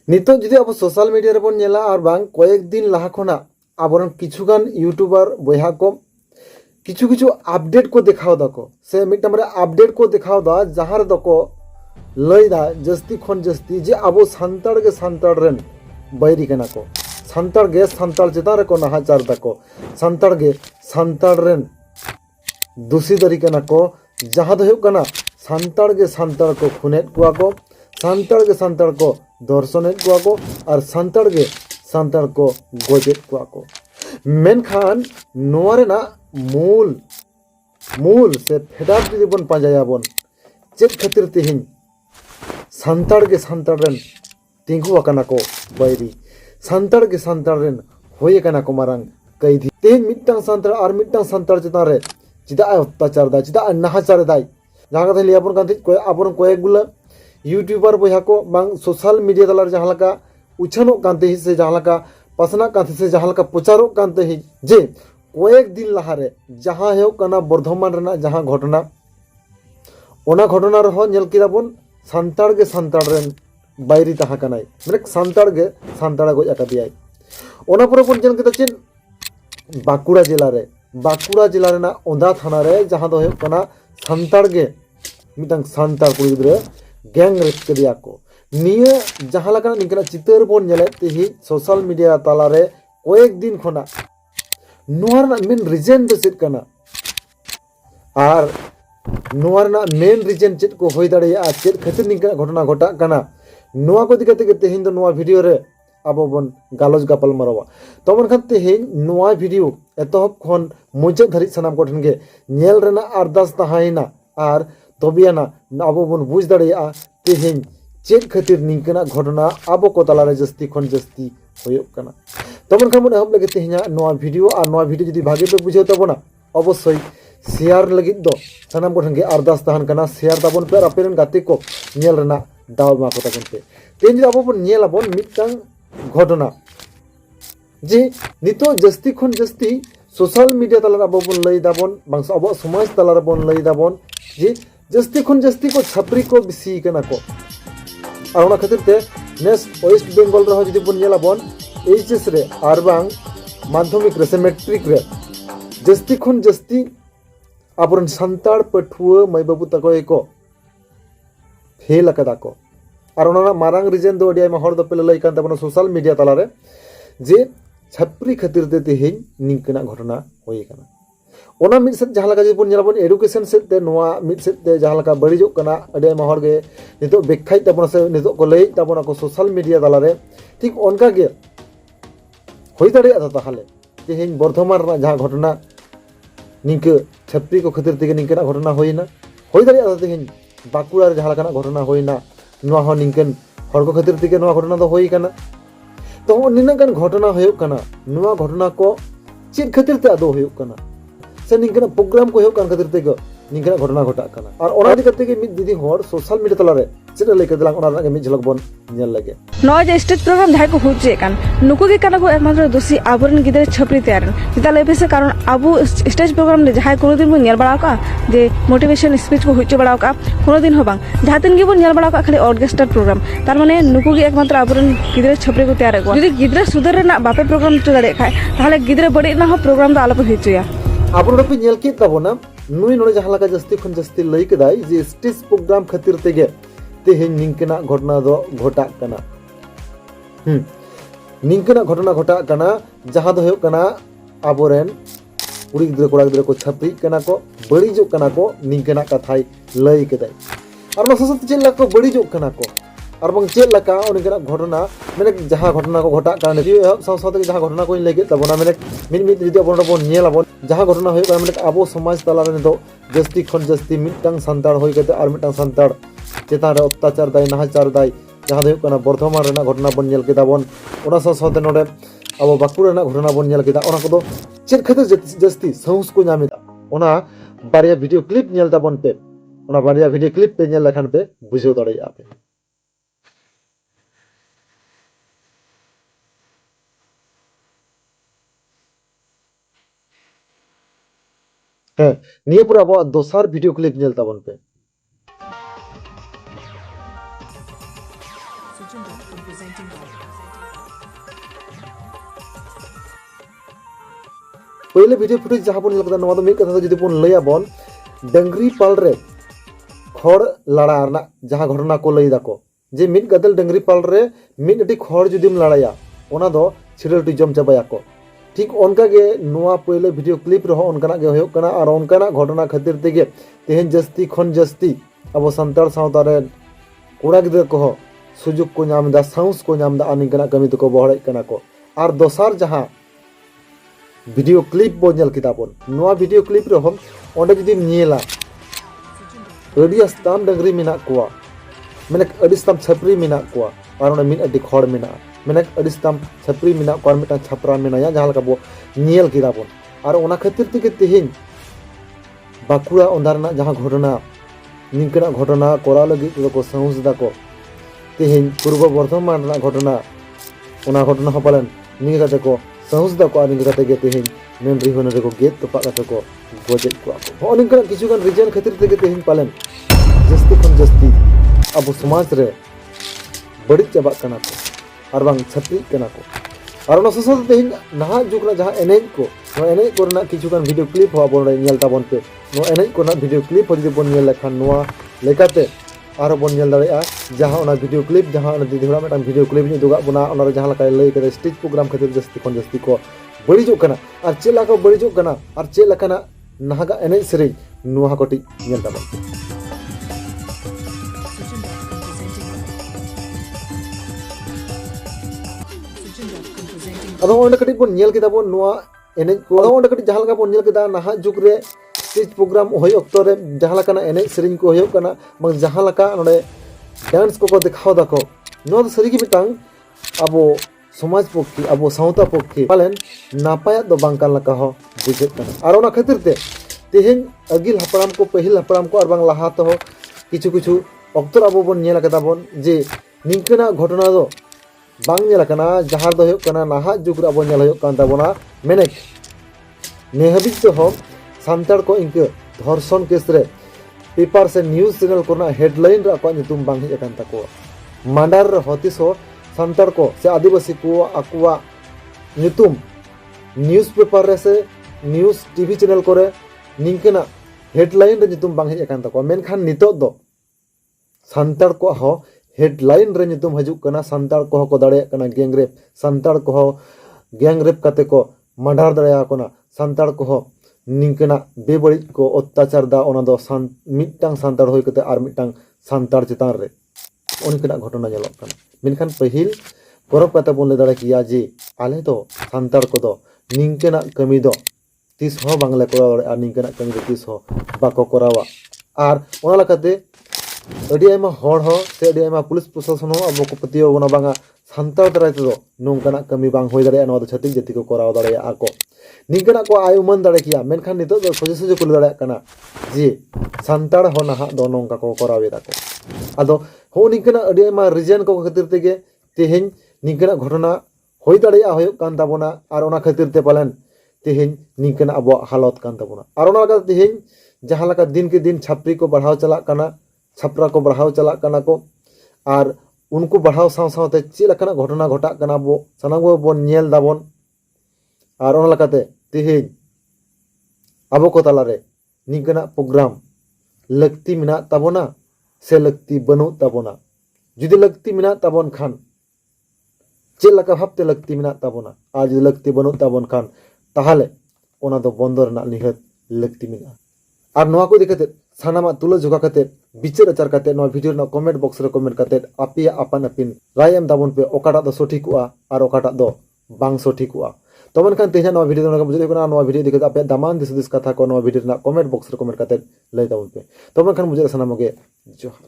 नितो जुदी अब social media रे बन नेला और बांग कयेक दिन लाहा खना आबरन किछुगान यूट्यूबर बयहा को किछु किछु अपडेट को दिखाओ दाको से मिटम रे अपडेट को दिखाओ दा जहार दको लयदा जस्ती खन जस्ती जे अब सान्ताड़ गे सान्ताड़ रेन बैरी कना को सान्ताड़ गे सान्ताड़ चेतान रे को नाहाचार दाको सान्ताड़ गे सान्ताड़ रेन दूषी दरी कना को जहाँ दो हुयुग कना सान्ताड़ गे सान्ताड़ को खुनेट कुआ को सान्ताड़ गे सान्ताड़ को दर्शनेट कुआ को और सान्ताड़ गे सान्ताड़ को गोजेट कुआ को मेनखान नोआ रेना मूल मूल से फेडार जुदी बन पांजाया बन चेत खातिर तिहिन सान्ताड़ गे सान्ताड़ रेन तिंगु आकाना को बैरी सान्ताड़ गे सान्ताड़ रेन होय काना को मारांग कैदी तिहिन मिट्टांग सान्ताड़ और मिट्टांग सान्ताड़ चेतान रे चिदा अत्याचार दा चिदा नाहाचार दाई जहाँ कथा लिया बन कांति आबरन कयेक गुला यूट्यूबर बयहा को बांग सोशल मीडिया तलार जहाँ लका उछानो कांति से जहाँ लका पासना कांति से जहाँ लका प्रचारो कांति जे कयेक दिन लाहारे जहाँ हेउ कना बर्धमान रेना जहाँ घटना ओना घटना रहो नेल किदा बन सान्ताड़ गे सान्ताड़ रेन बायरी तहा कनाय माने सान्ताड़ गे सान्ताड़ गज आकादियाय ओना परे बन नेल किदा चेन बांकुड़ा जिला रेना ओंदा थाना रे जहाँ दो हेउ कना सान्ताड़ गे मिटांग सान्ताड़ कुड़ी गिद्रा गैंग रेप केदिया को निया जहाँ लका निकना चितर बन नेले तेहि सोशल मीडिया ताला रे कयेक दिन खना नोआ रेना मेन रिजन दो चेद कना और नोआ रेना मेन रिजन चेद को होय दाड़ेया चेद खातिर निकना घटना घटा कना नोआ को दिकते के तेहिन दो नोआ वीडियो रे आबो बन गालोज गापल मारवा तो मनखान तेहिन नोआ वीडियो एतहब खन मुचाद धरि सनाम को ठन गे नेल रेना अरदास तहाइना और तबियाना आबो बन बुझ दाड़ेया तेहिन चेद खातिर निकना घटना आबो को तालारे जस्ती खन जस्ती होयो कना तो मनखान मन एहब लगे तेहिना नोआ वीडियो और नोआ वीडियो जदि भागे पे बुझे तबना अवश्य शेयर लगी दो सनाम को ठन गे अरदास तहान कना शेयर ताबन पे आपेरन गाते को नेल रेना दाव मा को ताबन पे तेन जदि आबो बन नेल आबन मिटांग घटना जे नितो जस्ती खन जस्ती सोशल मीडिया तलार आबो बन लई दाबन बांस आबो समाज तलार बन लई दाबन जे जस्ती खन जस्ती को छापरी को बिसी कना को और ओना खातिर ते नेस वेस्ट बेंगल रहो जदि बन नेला बन एचएस रे आर बांग माध्यमिक रे से मैट्रिक रे जस्ती खन जस्ती आबरन सान्ताड़ पठुआ माई बाबू तको एको फेल अकदा को और ओना मारांग रिजन दो अडिया हर दो पे लई कान तबन सोशल मीडिया तलारे जे छापरी खातिर ते तेहिन निकना घटना होय काना ओना मिद सेद जहाँ लगा बन नेला बन एडुकेशन सेद ते नोआ मिद सेद ते जहाँ लगा बड़िजोग कना अडिया हर गे नितो बेखाय तबन से नितो को लई तबन को सोशल मीडिया तलारे ठीक ओनका गे होय दाड़ेया ताहाले तेहिन बर्धमान रा जहाँ घटना निक छापरी को खातिर तेगे निकना घटना होयना होय दाड़ेया तेहिन बांकुड़ा रे जहाँ लगा घटना होयना नोआ हो निकन हर को खातिर तेगे नोआ घटना दो होय काना तो निना गान घटना होय काना नोआ घटना को चेद खातिर ते आदो होय काना से निकना प्रोग्राम को होय कान खातिर तेगे निकना घटना घटा काना और ओना दि कते गे मिद दीदी हर सोशल मीडिया तलारे चेद लई कदलांग ओना गे मिद झलक बन नेल लगे नॉय जे स्टेज प्रोग्राम जहां को होचे कान नुकु के काना को एकमात्र दोषी आबरन गिदरे छपरी तैयार चिता लई पेसे कारण आबू स्टेज प्रोग्राम ने जहां कोनो दिन बन नेल बड़ा का जे मोटिवेशन स्पीच को होचे बड़ा का कोनो दिन हो बांग जहां दिन गे बन नेल बड़ा का खाली ऑर्केस्ट्रा प्रोग्राम तार माने नुकु के एकमात्र आबरन गिदरे छपरी को तैयार को यदि गिदरे सुधर रेना बापे प्रोग्राम चो दाड़े खाय ताहले गिदरे बड़े ना हो प्रोग्राम दा आलोप होचुया आबरन पे नेल के तबना नुई नोडे जहाँ लगा जस्ती खन जस्ती लई कदाय जे स्टेज प्रोग्राम खातिर तेगे तेहिन निंकना घटना दो घटा कना निंकना घटना घटा कना जहाँ दो कना आबोरेन कुड़ी गिद्रा कोड़ा गिद्रा को छापरी कना को बड़ीजो कना को निंकना कथाई लई कदाय और ससत चेल लका को बड़ीजो कना को और बंग चेल लका उनकना घटना माने जहाँ घटना को घटा काने साव साव जहाँ घटना को लगे तबना माने मिद मिद जदि अपन बन नेल आबन जहाँ घटना होय माने आबो समाज तला रे दो जस्ती खन जस्ती मिटांग सान्ताड़ होय कते और मिटांग सान्ताड़ चेतान रे अत्याचार दाय नाहाचार दाय जहाँ दो कना बर्धमान रेना घटना बन नेल केदा बन ओना साव सावते नोडे अब बांकुड़ा रेना घटना बन नेल केदा ओना कोदो चेद खातिर जस्ती साहस को नामेदा ओना बारिया वीडियो क्लिप नेल ताबन पे ओना बारिया वीडियो क्लिप पे नेल लखान पे बुझो दाड़ेया पे निये पूरा अब दोसार वीडियो क्लिप नेल ताबन पे पहले वीडियो फुटेज जहाँ बन लगा नवा मिद कथा जुदी बन लैया बन डंगरी पाल रे खड़ लड़ा रना जहाँ घटना को लई दाको जे मिद गदल डंगरी पाल रे मिद अटी खड़ जुदीम लड़ाया ओना दो छिड़टी जम चाबायाको ठीक उनका गे नवा पहले वीडियो क्लिप रहो उनका गे होयो कना और उनका घटना खातिर तेगे तेहन जस्ती खन जस्ती अब संतार सावता रे कोड़ा गिदर को सुजुग को नाम दा साउंस को नाम दा अनिकना कमी तो को बहड़े कना को और दोसार जहाँ वीडियो क्लिप बो नेल किता बन नवा वीडियो क्लिप रे हम ओंडे जुदी नेला अडी अस्ताम डंगरी मिना कोआ मेने अडी अस्ताम छपरी मिना कोआ और ओंडे मिन अडी खड़ मिना मेने अडी अस्ताम छपरी मिना कोआ मिटा छपरा मिना जहाँ लका बो नेल किता बन और ओना खातिर तेगे तेहेन बाकुड़ा ओंदारना जहाँ घटना निंकना घटना कोरा लगी को साउंस दा को तेहेन पूर्व बर्धमान घटना ओना घटना हो पालन निंगा को साहस दा को आनी कते गे तेहेन मेन रिहोन रे को गेट तपा कते को गोजेट को हो निंकन किछुगान रीजन खातिर तेगे तेहेन पालन जस्ती खन जस्ती अब समाज रे बड़ी चाबा कना को और बांग छपरी कना को और ओना ससो तेहेन नहा जुगना जहां एनेज को नो एनेज कोरना किछुगान वीडियो क्लिप हो बोन नेल ताबन पे नो एनेज कोना वीडियो क्लिप हो जदि बोन नेल लखान नोआ लेकाते आरो बोन नेल दाड़ेया जहां ओना वीडियो क्लिप जहां ओना दीदी होड़ा मेटान वीडियो क्लिप नि दुगा बोना ओना रे जहां लका लई करे स्टेज प्रोग्राम खातिर जस्ती खन जस्ती को बड़ीजो कना और चेला को बड़ीजो कना और चे लकाना नाहागा एनेज सेरेज नोहा कोटी नेल ताबन अदो ओंडे कटी बोन नेल किदा बोन नोआ एनेज को अदो ओंडे कटी जहां लका बोन नेल किदा नाहा जुग रे स्टेज प्रोग्राम होय अक्तो रे जहां लकाना एनेज सेरेज को होय कना बंग जहां लका नोडे डांस को दिखाओ दाको नो सरी की मिटांग अबो समाज पक्षी अबो सावता पक्षी पालन नापाया दो बांकान लका हो बुझे कना और ओना खातिर ते तेहेन अगिल हपराम को पहिल हपराम को और बांग लहा तो हो किछु किछु अक्तो अबो बन नेल कदा बन जे निंकना घटना दो बांग नेल कना जहां दो होय कना नाहा जुग रे अबो नेल होय कान ताबोना मेने नेहबित तो हो सांतार को इनके धर्षण केस रे पेपर से न्यूज चैनल को हेडलाइन रे अको नितुम बांग हे कान ताको मांडार हतिस हो सांतार को से आदिवासी को अकुआ नितुम न्यूज पेपर रे से न्यूज टीवी चैनल को रे निंकना हेडलाइन रे नितुम बांग हे कान ताको मेनखान नितो दो सांतार को हो हेडलाइन रे नितुम हजुक कना सांतार को को दाड़े कना गैंगरेप सांतार को हो गैंगरेप काते को मांडार दाड़े कोना सांतार को हो निंकना बेबड़ी को अत्याचार दा ओना दो मिटांग सांतार होय कते आर मिटांग सांतार चितान रे उनकना घटना नेलोक कना मेनखान पहिल गौरव कते बोन ले दाड़े किया जे आले तो सांतार को दो निंकना कमी दो तीस हो बांगले कोरा दाड़े आर निंकना कमी दो तीस हो बाको कोरावा आर ओना लकाते अडी आयमा हड़ हो से अडी आयमा पुलिस प्रशासन हो अब को पतियो ओना बांगा सांतार दाराय तो नोंकना कमी बांग होय दाड़े नवा दो छतिक जति को कोराव दाड़े आको निंकना को आयुमान दाड़े किया मेनखान नितो दो सोजे सोजे कुल दाड़े कना जे सांतार हो नाहा दो नोंका को कोरावे दाको आदो हो निंकना अडी आयमा रीजन को खातिर तेगे तेहेन निंकना घटना होय दाड़े होय कान ताबोना और ओना खातिर ते पालन तेहेन निंकना अब हालत कान ताबोना और ओना लगा तेहेन जहां लगा दिन के दिन छापरी को बढ़ाव चला कना छपरा को बढ़ाव चला कना को और उनको बढ़ाव साव सावते चे लकना घटना घटा कना बो सनाम बो नेल दाबन और ओना लकाते तेहेन अबो को तालारे निंकना प्रोग्राम लगती मिना ताबोना से लगती बनु ताबोना जुदी लगती मिना ताबोन खान चे लका भाबते लगती मिना ताबोना और जुदी लगती बनु ताबोन खान ताहले ओना दो बंदर ना निहत लगती मिना और नोआ को दिखते सानामा तुलो जोगा कते बिचार आचार कते नोआ वीडियो ना कमेंट बॉक्स रे कमेंट कते आपिया आपन आपिन राय एम दाबोन पे ओकाटा दो सठिकआ और ओकाटा दो बांग सठिकआ तो मनखान तेजा नोआ वीडियो ना बुझे कोना नोआ वीडियो दिखते आपे दामान दिस कथा को नोआ वीडियो ना कमेंट बॉक्स रे कमेंट कते लय दाबोन पे तो मनखान बुझे सानामगे जोहार।